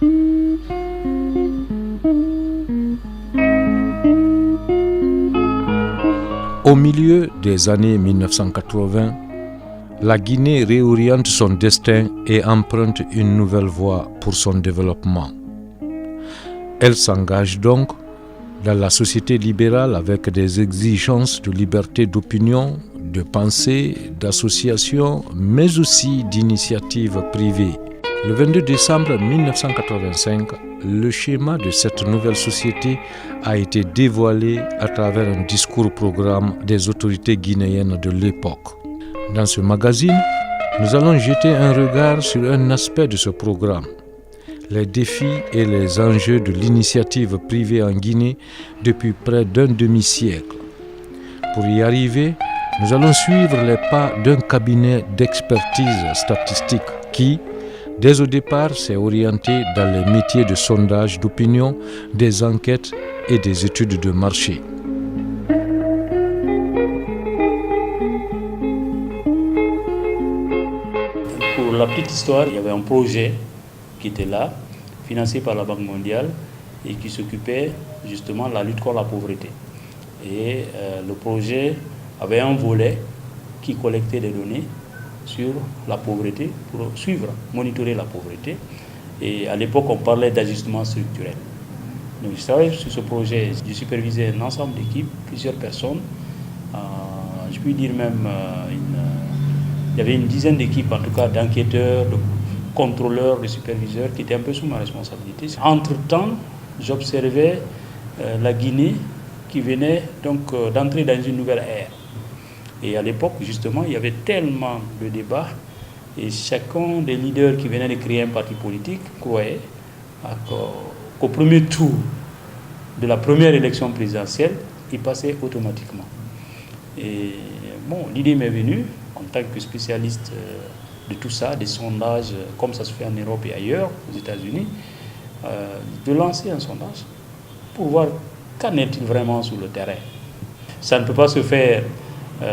Au milieu des années 1980, la Guinée réoriente son destin et emprunte une nouvelle voie pour son développement. Elle s'engage donc dans la société libérale avec des exigences de liberté d'opinion, de pensée, d'association, mais aussi d'initiative privée. Le 22 décembre 1985, le schéma de cette nouvelle société a été dévoilé à travers un discours-programme des autorités guinéennes de l'époque. Dans ce magazine, nous allons jeter un regard sur un aspect de ce programme, les défis et les enjeux de l'initiative privée en Guinée depuis près d'un demi-siècle. Pour y arriver, nous allons suivre les pas d'un cabinet d'expertise statistique qui, dès au départ, s'est orienté dans les métiers de sondage d'opinion, des enquêtes et des études de marché. Pour la petite histoire, il y avait un projet qui était là, financé par la Banque mondiale et qui s'occupait justement de la lutte contre la pauvreté. Et le projet avait un volet qui collectait des données sur la pauvreté pour suivre, monitorer la pauvreté. Et à l'époque, on parlait d'ajustement structurel. Donc je travaillais sur ce projet, je supervisais un ensemble d'équipes, plusieurs personnes. Je puis dire même, il y avait une dizaine d'équipes, en tout cas d'enquêteurs, de contrôleurs, de superviseurs qui étaient un peu sous ma responsabilité. Entre-temps, j'observais la Guinée qui venait donc d'entrer dans une nouvelle ère. Et à l'époque, justement, il y avait tellement de débats et chacun des leaders qui venaient de créer un parti politique croyait qu'au premier tour de la première élection présidentielle, il passait automatiquement. Et bon, l'idée m'est venue, en tant que spécialiste de tout ça, des sondages, comme ça se fait en Europe et ailleurs, aux États-Unis, de lancer un sondage pour voir qu'en est-il vraiment sur le terrain. Ça ne peut pas se faire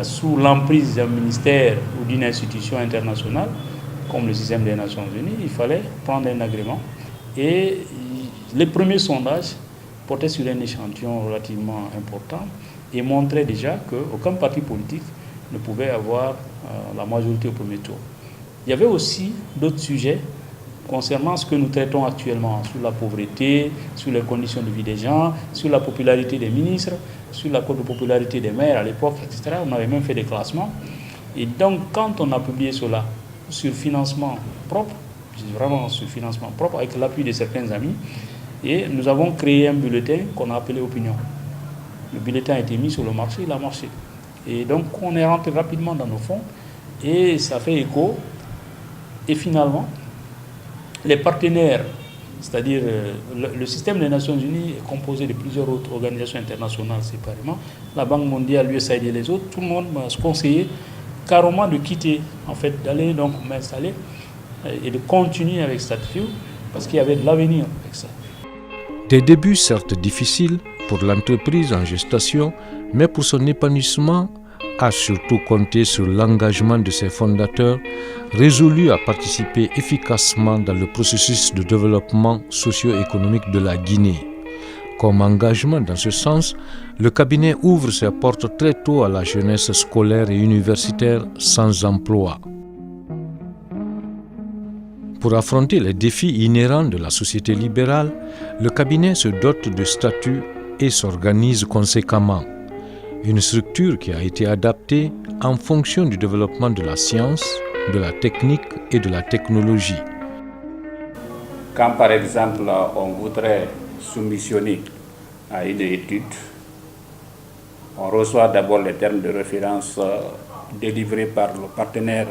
sous l'emprise d'un ministère ou d'une institution internationale, comme le système des Nations Unies. Il fallait prendre un agrément. Et les premiers sondages portaient sur un échantillon relativement important et montraient déjà qu'aucun parti politique ne pouvait avoir la majorité au premier tour. Il y avait aussi d'autres sujets concernant ce que nous traitons actuellement, sur la pauvreté, sur les conditions de vie des gens, sur la popularité des ministres, sur la cote de popularité des maires à l'époque, etc. On avait même fait des classements. Et donc, quand on a publié cela sur financement propre, vraiment sur financement propre, avec l'appui de certains amis, et nous avons créé un bulletin qu'on a appelé Opinion. Le bulletin a été mis sur le marché, il a marché. Et donc, on est rentré rapidement dans nos fonds, et ça fait écho. Et finalement, les partenaires, c'est-à-dire le système des Nations Unies est composé de plusieurs autres organisations internationales séparément, la Banque mondiale, l'USAID et les autres, tout le monde m'a conseillé carrément de quitter, en fait, d'aller donc m'installer et de continuer avec Statfew parce qu'il y avait de l'avenir avec ça. Des débuts certes difficiles pour l'entreprise en gestation, mais pour son épanouissement, a surtout compté sur l'engagement de ses fondateurs, résolus à participer efficacement dans le processus de développement socio-économique de la Guinée. Comme engagement dans ce sens, le cabinet ouvre ses portes très tôt à la jeunesse scolaire et universitaire sans emploi. Pour affronter les défis inhérents de la société libérale, le cabinet se dote de statuts et s'organise conséquemment. Une structure qui a été adaptée en fonction du développement de la science, de la technique et de la technologie. Quand par exemple on voudrait soumissionner à une étude, on reçoit d'abord les termes de référence délivrés par le partenaire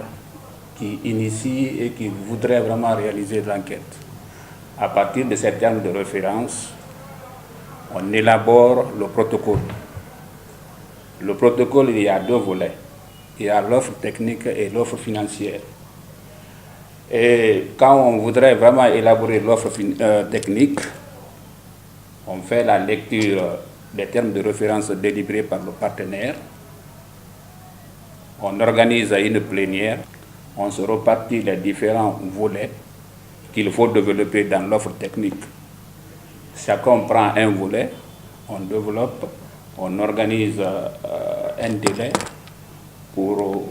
qui initie et qui voudrait vraiment réaliser l'enquête. À partir de ces termes de référence, on élabore le protocole. Le protocole, il y a deux volets. Il y a l'offre technique et l'offre financière. Et quand on voudrait vraiment élaborer l'offre technique, on fait la lecture des termes de référence délivrés par le partenaire. On organise une plénière, on se repartit les différents volets qu'il faut développer dans l'offre technique. Chacun prend un volet, on développe, on organise un délai pour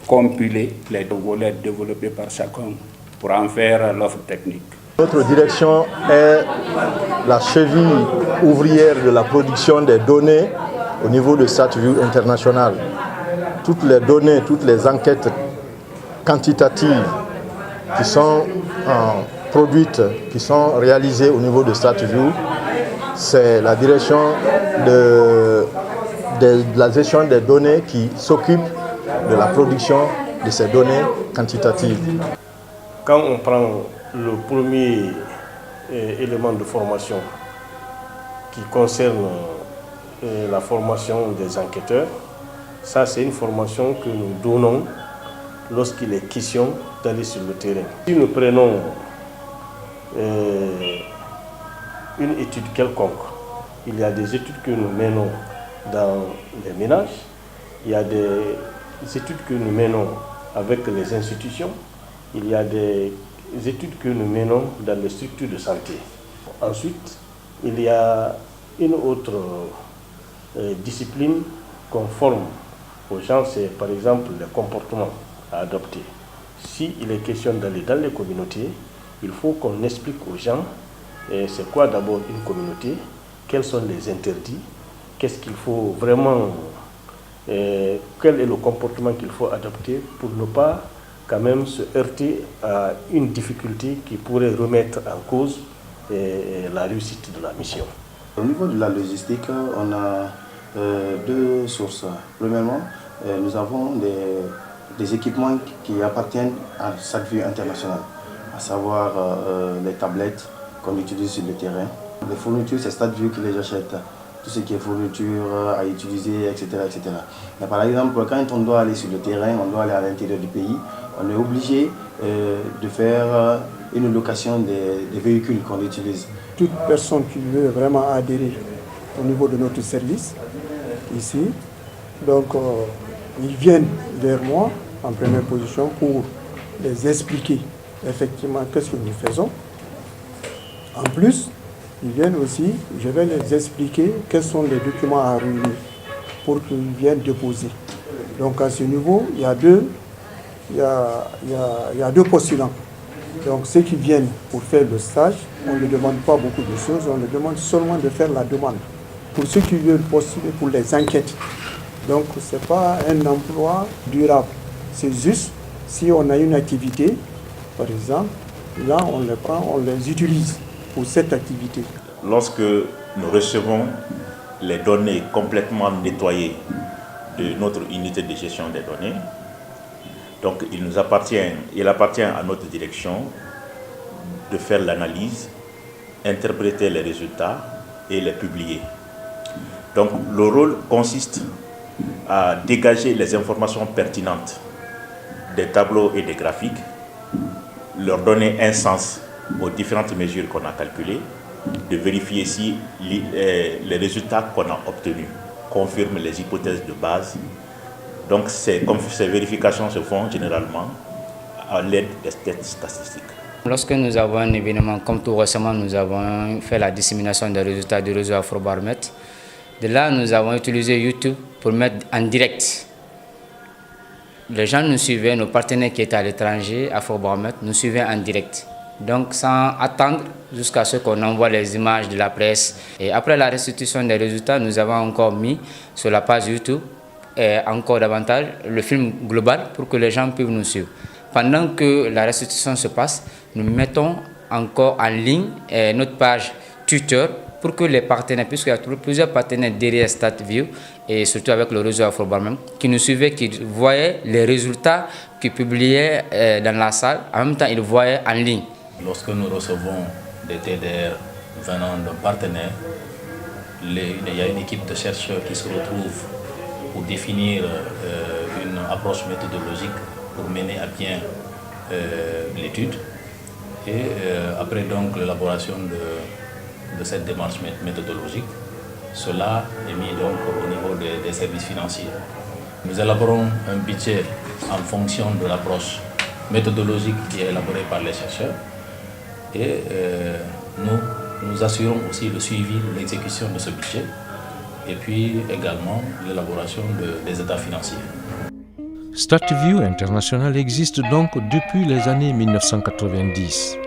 compiler les volets développés par chacun pour en faire l'offre technique. Notre direction est la cheville ouvrière de la production des données au niveau de StatView International. Toutes les données, toutes les enquêtes quantitatives qui sont produites, qui sont réalisées au niveau de StatView, c'est la direction de la gestion des données qui s'occupe de la production de ces données quantitatives. Quand on prend le premier élément de formation qui concerne la formation des enquêteurs, ça c'est une formation que nous donnons lorsqu'il est question d'aller sur le terrain. Si nous prenons une étude quelconque, il y a des études que nous menons dans les ménages, il y a des études que nous menons avec les institutions, il y a des études que nous menons dans les structures de santé. Ensuite, il y a une autre discipline qu'on forme aux gens, c'est par exemple les comportements à adopter. S'il est question d'aller dans les communautés, il faut qu'on explique aux gens c'est quoi d'abord une communauté, quels sont les interdits, qu'est-ce qu'il faut vraiment, quel est le comportement qu'il faut adopter pour ne pas quand même se heurter à une difficulté qui pourrait remettre en cause la réussite de la mission. Au niveau de la logistique, on a deux sources. Premièrement, nous avons des équipements qui appartiennent à StatView International, à savoir les tablettes qu'on utilise sur le terrain. Les fournitures, c'est StatView qui les achète. Tout ce qui est fourniture à utiliser, etc., etc. Mais par exemple, quand on doit aller sur le terrain, on doit aller à l'intérieur du pays, on est obligé de faire une location des véhicules qu'on utilise. Toute personne qui veut vraiment adhérer au niveau de notre service, ici, donc ils viennent vers moi en première position pour les expliquer effectivement qu'est-ce que nous faisons. En plus, ils viennent aussi, je vais les expliquer quels sont les documents à réunir pour qu'ils viennent déposer. Donc à ce niveau, il y a deux postulants. Donc ceux qui viennent pour faire le stage, on ne demande pas beaucoup de choses, on leur demande seulement de faire la demande. Pour ceux qui veulent postuler pour les enquêtes, donc ce n'est pas un emploi durable. C'est juste si on a une activité, par exemple, là on les prend, on les utilise pour cette activité. Lorsque nous recevons les données complètement nettoyées de notre unité de gestion des données, donc il appartient à notre direction de faire l'analyse, interpréter les résultats et les publier. Donc le rôle consiste à dégager les informations pertinentes des tableaux et des graphiques, leur donner un sens aux différentes mesures qu'on a calculées, de vérifier si les résultats qu'on a obtenus confirment les hypothèses de base. Donc ces vérifications se font généralement à l'aide des tests statistiques. Lorsque nous avons un événement, comme tout récemment, nous avons fait la dissémination des résultats du réseau Afrobaromètre. De là, nous avons utilisé YouTube pour mettre en direct. Les gens nous suivaient, nos partenaires qui étaient à l'étranger, Afrobaromètre, nous suivaient en direct. Donc sans attendre jusqu'à ce qu'on envoie les images de la presse. Et après la restitution des résultats, nous avons encore mis sur la page YouTube encore davantage le film global pour que les gens puissent nous suivre. Pendant que la restitution se passe, nous mettons encore en ligne notre page Twitter pour que les partenaires, puisqu'il y a plusieurs partenaires derrière StatView et surtout avec le réseau Afrobaromètre, qui nous suivaient, qui voyaient les résultats qu'ils publiaient dans la salle, en même temps ils voyaient en ligne. Lorsque nous recevons des TDR venant d'un partenaire, il y a une équipe de chercheurs qui se retrouve pour définir une approche méthodologique pour mener à bien l'étude. Et après donc l'élaboration de cette démarche méthodologique, cela est mis donc au niveau des services financiers. Nous élaborons un budget en fonction de l'approche méthodologique qui est élaborée par les chercheurs. Et nous assurons aussi le suivi de l'exécution de ce budget et puis également l'élaboration des états financiers. StatView International existe donc depuis les années 1990.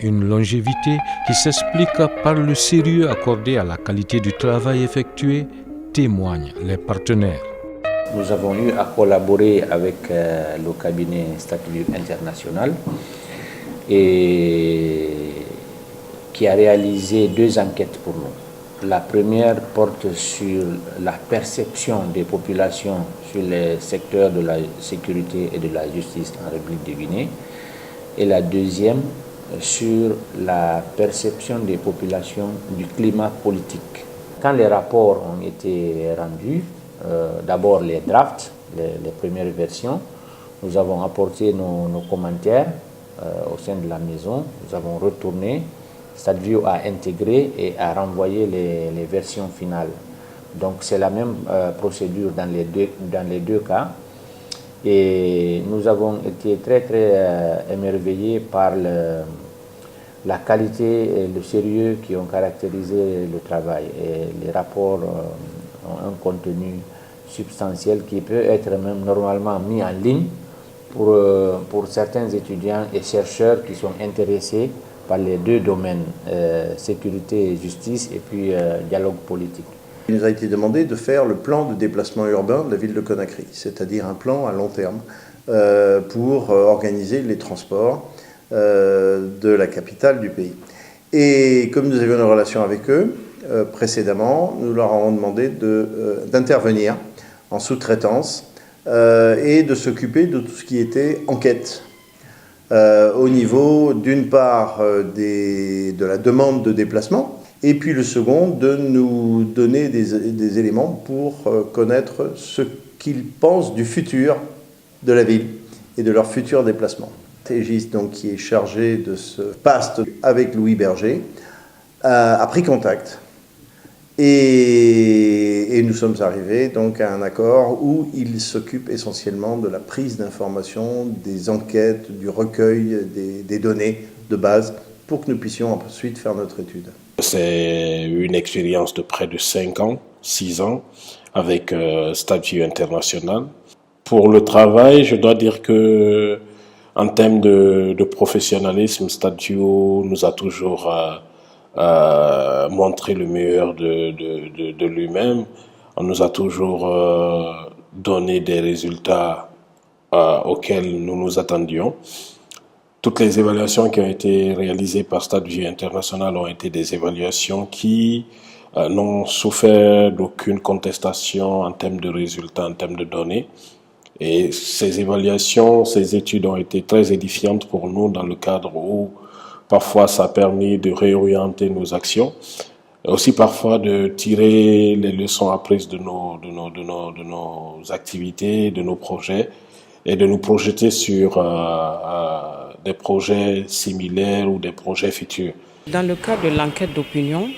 Une longévité qui s'explique par le sérieux accordé à la qualité du travail effectué, témoignent les partenaires. Nous avons eu à collaborer avec le cabinet StatView International et qui a réalisé 2 enquêtes pour nous. La première porte sur la perception des populations sur les secteurs de la sécurité et de la justice en République de Guinée. Et la deuxième sur la perception des populations du climat politique. Quand les rapports ont été rendus, d'abord les drafts, les premières versions, nous avons apporté nos commentaires au sein de la maison, nous avons retourné, StatView a intégré et a renvoyé les versions finales. Donc c'est la même procédure dans les deux cas. Et nous avons été très émerveillés par la qualité et le sérieux qui ont caractérisé le travail. Et les rapports ont un contenu substantiel qui peut être même normalement mis en ligne pour certains étudiants et chercheurs qui sont intéressés par les 2 domaines, sécurité et justice, et puis dialogue politique. Il nous a été demandé de faire le plan de déplacement urbain de la ville de Conakry, c'est-à-dire un plan à long terme pour organiser les transports de la capitale du pays. Et comme nous avions une relation avec eux précédemment, nous leur avons demandé d'intervenir en sous-traitance et de s'occuper de tout ce qui était enquête au niveau d'une part de la demande de déplacement, et puis le second, de nous donner des éléments pour connaître ce qu'ils pensent du futur de la ville et de leur futur déplacement. Tégis, donc, qui est chargé de ce paste avec Louis Berger, a pris contact. Et nous sommes arrivés donc à un accord où il s'occupe essentiellement de la prise d'informations, des enquêtes, du recueil des données de base pour que nous puissions ensuite faire notre étude. C'est une expérience de près de 5 ans, 6 ans avec StatView International. Pour le travail, je dois dire que en termes de professionnalisme, StatView nous a toujours montré le meilleur de lui-même. On nous a toujours donné des résultats auxquels nous nous attendions. Toutes les évaluations qui ont été réalisées par StatView International ont été des évaluations qui n'ont souffert d'aucune contestation en termes de résultats, en termes de données. Et ces évaluations, ces études ont été très édifiantes pour nous dans le cadre où parfois ça a permis de réorienter nos actions, et aussi parfois de tirer les leçons apprises de nos activités, de nos projets, et de nous projeter sur des projets similaires ou des projets futurs. Dans le cadre de l'enquête d'opinion,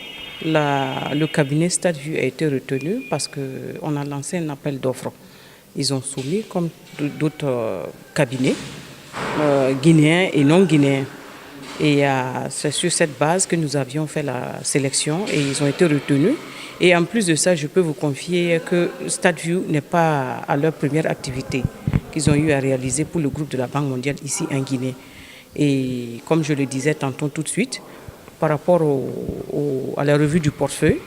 le cabinet StatView a été retenu parce qu'on a lancé un appel d'offres. Ils ont soumis, comme d'autres cabinets, guinéens et non guinéens. Et c'est sur cette base que nous avions fait la sélection et ils ont été retenus. Et en plus de ça, je peux vous confier que StatView n'est pas à leur première activité qu'ils ont eu à réaliser pour le groupe de la Banque mondiale ici en Guinée. Et comme je le disais tantôt tout de suite, par rapport à la revue du portefeuille,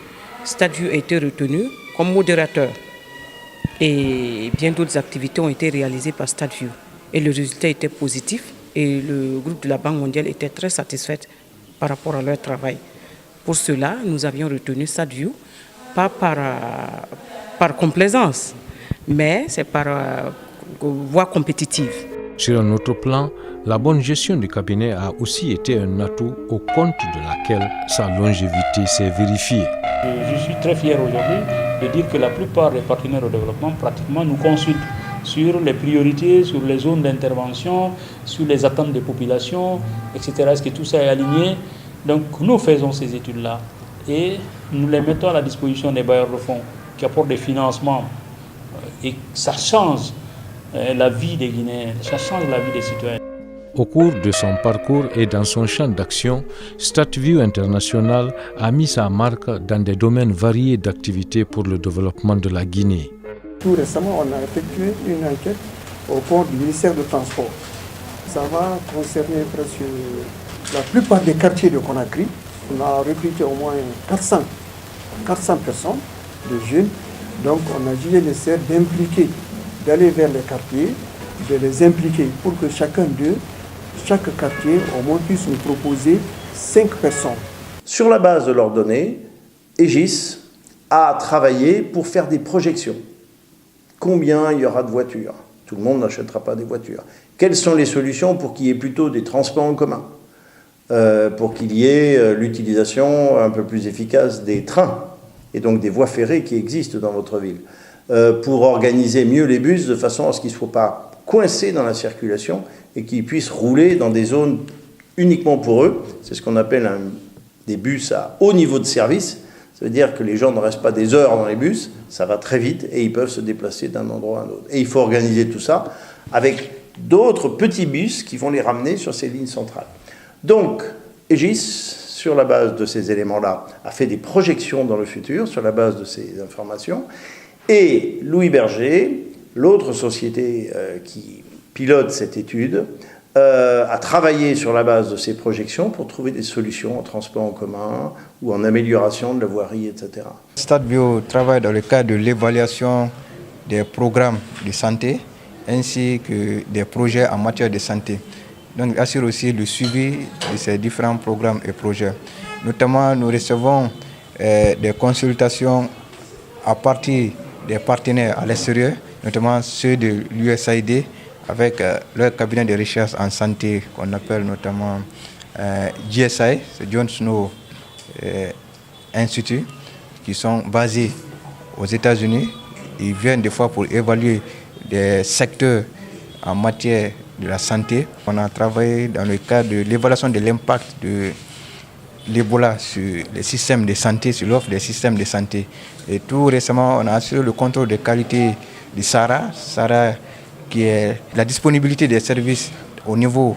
StatView a été retenu comme modérateur. Et bien d'autres activités ont été réalisées par StatView. Et le résultat était positif. Et le groupe de la Banque mondiale était très satisfait par rapport à leur travail. Pour cela, nous avions retenu StatView, pas par complaisance, mais c'est par voie compétitive. Sur un autre plan, la bonne gestion du cabinet a aussi été un atout au compte de laquelle sa longévité s'est vérifiée. Je suis très fier aujourd'hui de dire que la plupart des partenaires au développement pratiquement nous consultent sur les priorités, sur les zones d'intervention, sur les attentes des populations, etc. Est-ce que tout ça est aligné? Donc nous faisons ces études-là et nous les mettons à la disposition des bailleurs de fonds qui apportent des financements et ça change la vie des Guinéens, ça change la vie des citoyens. Au cours de son parcours et dans son champ d'action, StatView International a mis sa marque dans des domaines variés d'activités pour le développement de la Guinée. Tout récemment, on a effectué une enquête au port du ministère de Transport. Ça va concerner presque la plupart des quartiers de Conakry. On a recruté au moins 400 personnes, de jeunes. Donc on a jugé nécessaire d'impliquer, d'aller vers les quartiers, de les impliquer pour que chacun d'eux, chaque quartier, au moins puisse nous proposer 5 personnes. Sur la base de leurs données, Aegis a travaillé pour faire des projections. Combien il y aura de voitures? Tout le monde n'achètera pas des voitures. Quelles sont les solutions pour qu'il y ait plutôt des transports en commun? Pour qu'il y ait l'utilisation un peu plus efficace des trains et donc des voies ferrées qui existent dans votre ville. Pour organiser mieux les bus de façon à ce qu'ils ne soient pas coincés dans la circulation et qu'ils puissent rouler dans des zones uniquement pour eux. C'est ce qu'on appelle des bus à haut niveau de service. Ça veut dire que les gens ne restent pas des heures dans les bus, ça va très vite et ils peuvent se déplacer d'un endroit à un autre. Et il faut organiser tout ça avec d'autres petits bus qui vont les ramener sur ces lignes centrales. Donc, Aegis, sur la base de ces éléments-là, a fait des projections dans le futur, sur la base de ces informations. Et Louis Berger, l'autre société qui pilote cette étude, a travaillé sur la base de ces projections pour trouver des solutions en transport en commun ou en amélioration de la voirie, etc. StatView travaille dans le cadre de l'évaluation des programmes de santé ainsi que des projets en matière de santé. Donc, il assure aussi le suivi de ces différents programmes et projets. Notamment, nous recevons des consultations à partir des partenaires à l'extérieur, notamment ceux de l'USAID, avec leur cabinet de recherche en santé qu'on appelle notamment JSI, c'est John Snow Institute, qui sont basés aux États-Unis. Ils viennent des fois pour évaluer des secteurs en matière de la santé. On a travaillé dans le cadre de l'évaluation de l'impact de l'Ebola sur les systèmes de santé, sur l'offre des systèmes de santé. Et tout récemment, on a assuré le contrôle de qualité du SARA qui est la disponibilité des services au niveau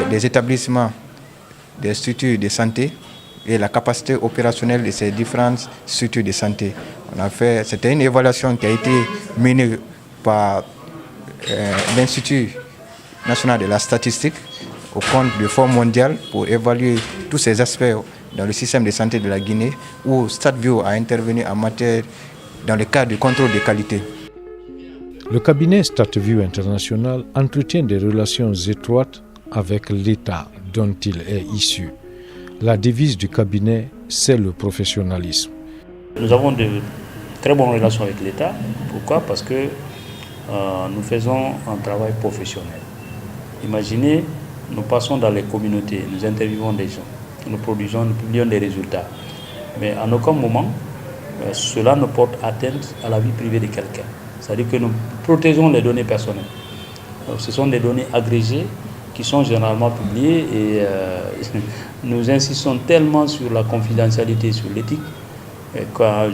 des établissements, des structures de santé et la capacité opérationnelle de ces différentes structures de santé. C'était une évaluation qui a été menée par l'Institut national de la statistique au compte du Fonds mondial pour évaluer tous ces aspects dans le système de santé de la Guinée, où StatView a intervenu en matière dans le cadre du contrôle de qualité. Le cabinet StatView International entretient des relations étroites avec l'État dont il est issu. La devise du cabinet, c'est le professionnalisme. Nous avons de très bonnes relations avec l'État. Pourquoi? Parce que nous faisons un travail professionnel. Imaginez, nous passons dans les communautés, nous interviewons des gens, nous publions des résultats. Mais à aucun moment, cela ne porte atteinte à la vie privée de quelqu'un. C'est-à-dire que nous protégeons les données personnelles. Donc, ce sont des données agrégées qui sont généralement publiées et nous insistons tellement sur la confidentialité, sur l'éthique.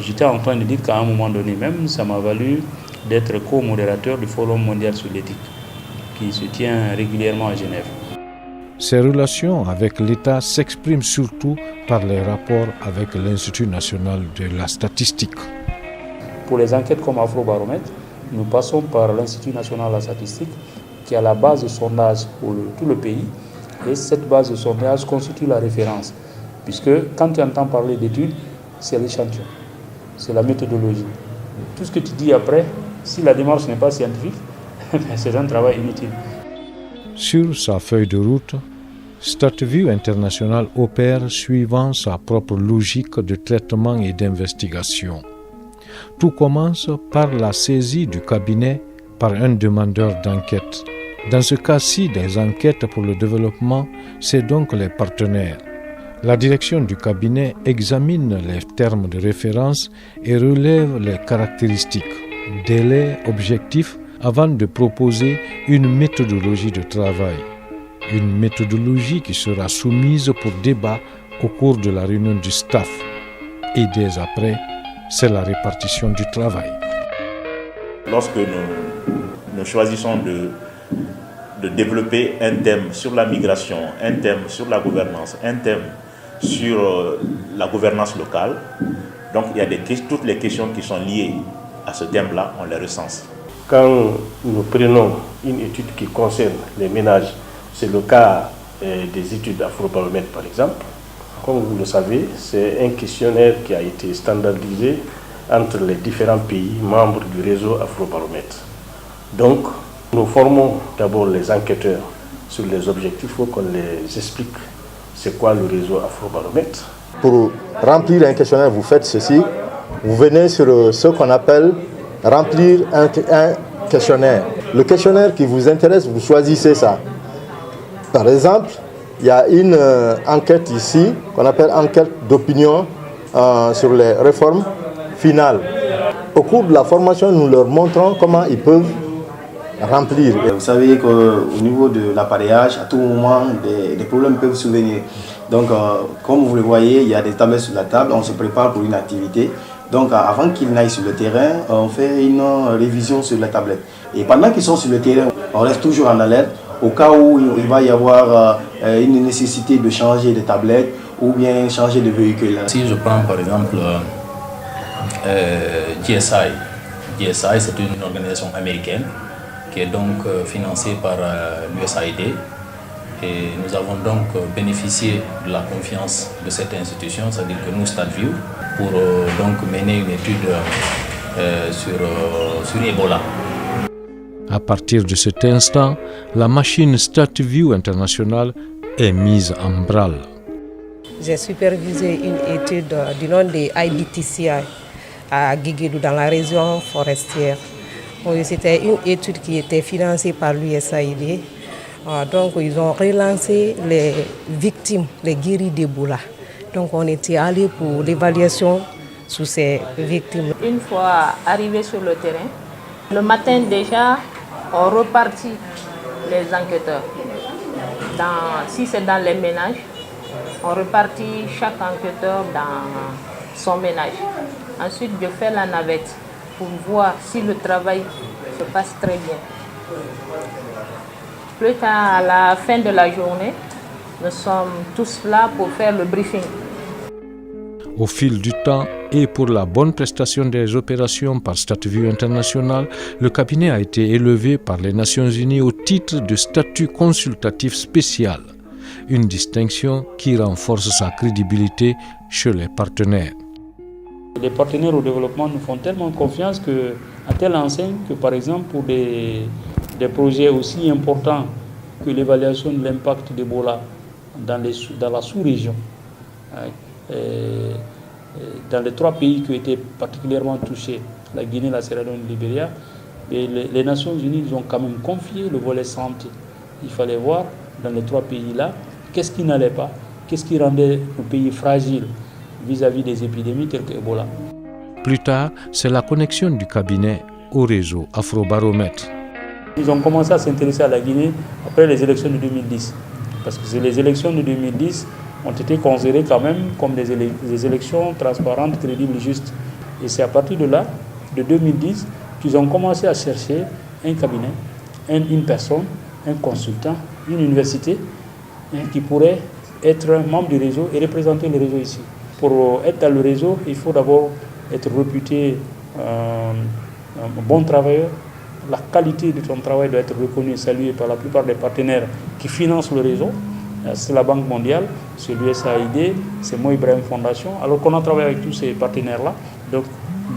J'étais en train de dire qu'à un moment donné même, ça m'a valu d'être co-modérateur du Forum mondial sur l'éthique qui se tient régulièrement à Genève. Ces relations avec l'État s'expriment surtout par les rapports avec l'Institut national de la statistique. Pour les enquêtes comme Afrobaromètre, nous passons par l'Institut national de la statistique qui a la base de sondage pour tout le pays. Et cette base de sondage constitue la référence. Puisque quand tu entends parler d'études, c'est l'échantillon, c'est la méthodologie. Tout ce que tu dis après, si la démarche n'est pas scientifique, c'est un travail inutile. Sur sa feuille de route, StatView International opère suivant sa propre logique de traitement et d'investigation. Tout commence par la saisie du cabinet par un demandeur d'enquête. Dans ce cas-ci, des enquêtes pour le développement, c'est donc les partenaires. La direction du cabinet examine les termes de référence et relève les caractéristiques, délais, objectifs, avant de proposer une méthodologie de travail. Une méthodologie qui sera soumise pour débat au cours de la réunion du staff. Et dès après, c'est la répartition du travail. Lorsque nous choisissons de développer un thème sur la migration, un thème sur la gouvernance, un thème sur la gouvernance locale. Donc il y a toutes les questions qui sont liées à ce thème-là, on les recense. Quand nous prenons une étude qui concerne les ménages, c'est le cas des études Afrobaromètre par exemple. Comme vous le savez, c'est un questionnaire qui a été standardisé entre les différents pays membres du réseau Afrobaromètre. Donc, nous formons d'abord les enquêteurs sur les objectifs, il faut qu'on les explique c'est quoi le réseau Afrobaromètre. Pour remplir un questionnaire, vous faites ceci, vous venez sur ce qu'on appelle remplir un questionnaire. Le questionnaire qui vous intéresse, vous choisissez ça. Par exemple, il y a une enquête ici qu'on appelle enquête d'opinion sur les réformes finales. Au cours de la formation, nous leur montrons comment ils peuvent remplir. Vous savez qu'au niveau de l'appareillage, à tout moment, des problèmes peuvent survenir. Donc, comme vous le voyez, il y a des tablettes sur la table, on se prépare pour une activité. Donc, avant qu'ils n'aillent sur le terrain, on fait une révision sur la tablette. Et pendant qu'ils sont sur le terrain, on reste toujours en alerte au cas où il va y avoir une nécessité de changer de tablette ou bien changer de véhicule. Si je prends par exemple GSI, c'est une organisation américaine qui est donc financée par l'USAID. Et nous avons donc bénéficié de la confiance de cette institution, c'est-à-dire que nous, StatView, pour donc mener une étude sur Ebola. À partir de cet instant, la machine StatView International est mise en branle. J'ai supervisé une étude du nom des IBTCI à Guéguédou, dans la région forestière. Oui, c'était une étude qui était financée par l'USAID. Donc, ils ont relancé les victimes, les guéris d'Ebola. Donc, on était allé pour l'évaluation sur ces victimes. Une fois arrivés sur le terrain, le matin déjà, on repartit les enquêteurs. Si c'est dans les ménages, on repartit chaque enquêteur dans son ménage. Ensuite, je fais la navette pour voir si le travail se passe très bien. Plus tard, à la fin de la journée, nous sommes tous là pour faire le briefing. Au fil du temps et pour la bonne prestation des opérations par StatView International, le cabinet a été élevé par les Nations Unies au titre de statut consultatif spécial, une distinction qui renforce sa crédibilité chez les partenaires. Les partenaires au développement nous font tellement confiance à telle enseigne que, par exemple, pour des projets aussi importants que l'évaluation de l'impact d'Ebola dans la sous-région, dans les 3 pays qui ont été particulièrement touchés, la Guinée, la Sierra Leone et le Libéria, les Nations Unies nous ont quand même confié le volet santé. Il fallait voir dans les 3 pays-là qu'est-ce qui n'allait pas, qu'est-ce qui rendait le pays fragile vis-à-vis des épidémies telles que Ebola. Plus tard, c'est la connexion du cabinet au réseau Afrobaromètre. Ils ont commencé à s'intéresser à la Guinée après les élections de 2010. Parce que les élections de 2010 ont été considérées quand même comme des élections transparentes, crédibles, justes. Et c'est à partir de là, de 2010, qu'ils ont commencé à chercher un cabinet, une personne, un consultant, une université qui pourrait être membre du réseau et représenter le réseau ici. Pour être dans le réseau, il faut d'abord être réputé un bon travailleur. La qualité de ton travail doit être reconnue et saluée par la plupart des partenaires qui financent le réseau. C'est la Banque mondiale, c'est l'USAID, c'est Mo Ibrahim Fondation. Alors qu'on a travaillé avec tous ces partenaires-là. Donc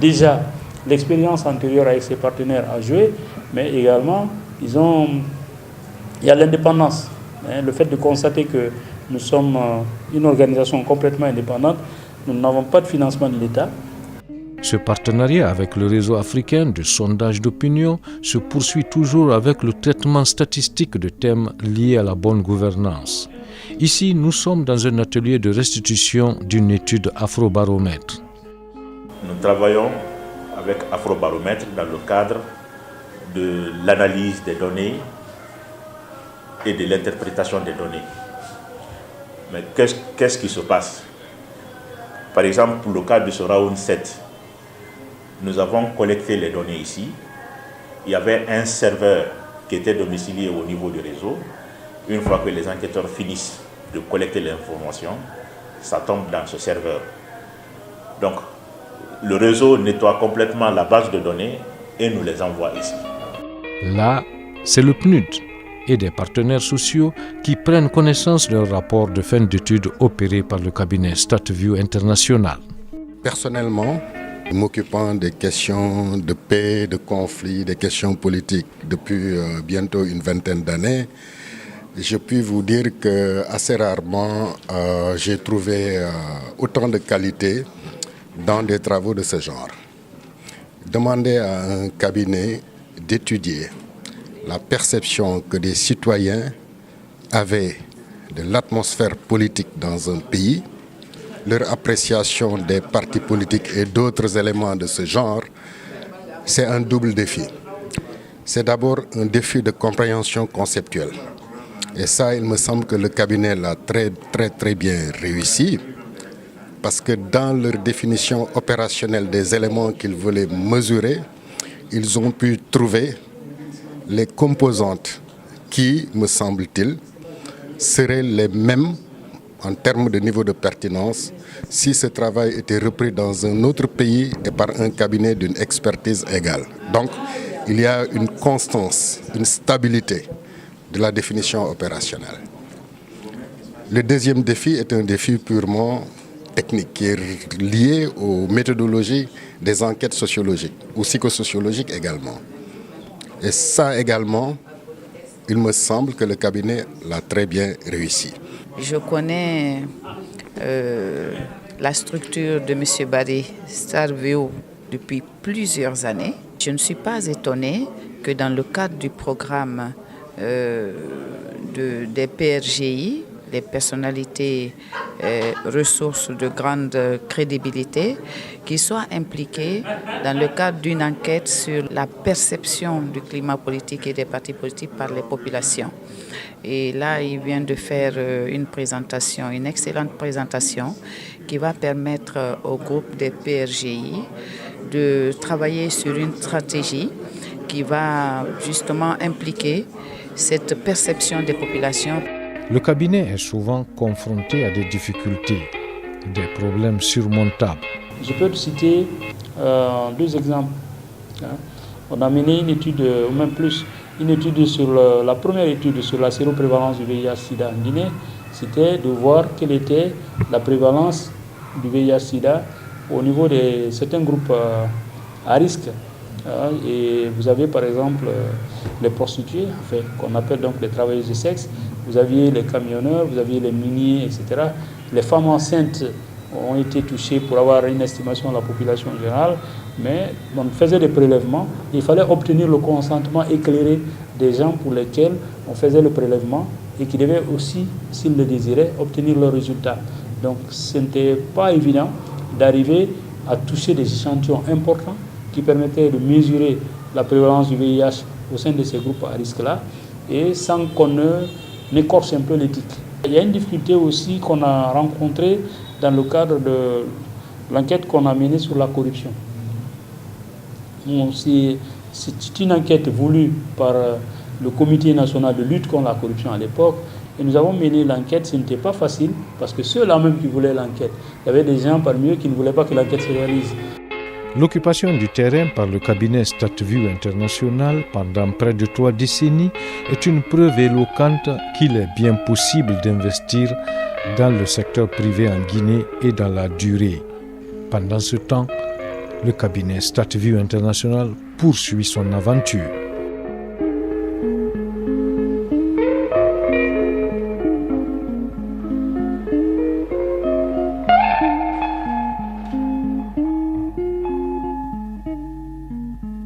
déjà, l'expérience antérieure avec ces partenaires a joué, mais également, il y a l'indépendance. Le fait de constater que nous sommes une organisation complètement indépendante, nous n'avons pas de financement de l'État. Ce partenariat avec le réseau africain de sondage d'opinion se poursuit toujours avec le traitement statistique de thèmes liés à la bonne gouvernance. Ici, nous sommes dans un atelier de restitution d'une étude Afrobaromètre. Nous travaillons avec Afrobaromètre dans le cadre de l'analyse des données et de l'interprétation des données. Mais qu'est-ce qui se passe? Par exemple, pour le cas de ce round 7, nous avons collecté les données ici. Il y avait un serveur qui étaient domiciliés au niveau du réseau. Une fois que les enquêteurs finissent de collecter l'information, ça tombe dans ce serveur. Donc, le réseau nettoie complètement la base de données et nous les envoie ici. Là, c'est le PNUD et des partenaires sociaux qui prennent connaissance d'un rapport de fin d'études opéré par le cabinet StatView International. Personnellement, m'occupant des questions de paix, de conflits, des questions politiques depuis bientôt une vingtaine d'années, je puis vous dire que assez rarement j'ai trouvé autant de qualité dans des travaux de ce genre. Demander à un cabinet d'étudier la perception que des citoyens avaient de l'atmosphère politique dans un pays, leur appréciation des partis politiques et d'autres éléments de ce genre, c'est un double défi. C'est d'abord un défi de compréhension conceptuelle. Et ça, il me semble que le cabinet l'a très bien réussi, parce que dans leur définition opérationnelle des éléments qu'ils voulaient mesurer, ils ont pu trouver les composantes qui, me semble-t-il, seraient les mêmes en termes de niveau de pertinence si ce travail était repris dans un autre pays et par un cabinet d'une expertise égale. Donc, il y a une constance, une stabilité de la définition opérationnelle. Le deuxième défi est un défi purement technique qui est lié aux méthodologies des enquêtes sociologiques ou psychosociologiques également. Et ça également, il me semble que le cabinet l'a très bien réussi. Je connais la structure de M. Barry StatView depuis plusieurs années. Je ne suis pas étonnée que dans le cadre du programme des PRGI, les personnalités ressources de grande crédibilité, qui soient impliquées dans le cadre d'une enquête sur la perception du climat politique et des partis politiques par les populations. Et là, il vient de faire une présentation, une excellente présentation qui va permettre au groupe des PRGI de travailler sur une stratégie qui va justement impliquer cette perception des populations. Le cabinet est souvent confronté à des difficultés, des problèmes surmontables. Je peux te citer deux exemples. On a mené une étude, ou même plus, une étude sur la première étude sur la séroprévalence du VIH-Sida en Guinée. C'était de voir quelle était la prévalence du VIH-Sida au niveau de certains groupes à risque. Et vous avez par exemple les prostituées, enfin, qu'on appelle donc les travailleuses du sexe, vous aviez les camionneurs, vous aviez les miniers, etc. Les femmes enceintes ont été touchées pour avoir une estimation de la population générale, mais on faisait des prélèvements, il fallait obtenir le consentement éclairé des gens pour lesquels on faisait le prélèvement et qui devaient aussi, s'ils le désiraient, obtenir le résultat. Donc ce n'était pas évident d'arriver à toucher des échantillons importants qui permettaient de mesurer la prévalence du VIH au sein de ces groupes à risque-là, et sans qu'on écorche un peu l'éthique. Il y a une difficulté aussi qu'on a rencontrée dans le cadre de l'enquête qu'on a menée sur la corruption. C'est une enquête voulue par le Comité national de lutte contre la corruption à l'époque, et nous avons mené l'enquête. Ce n'était pas facile, parce que ceux-là même qui voulaient l'enquête, il y avait des gens parmi eux qui ne voulaient pas que l'enquête se réalise. L'occupation du terrain par le cabinet StatView International pendant près de 3 décennies est une preuve éloquente qu'il est bien possible d'investir dans le secteur privé en Guinée et dans la durée. Pendant ce temps, le cabinet StatView International poursuit son aventure.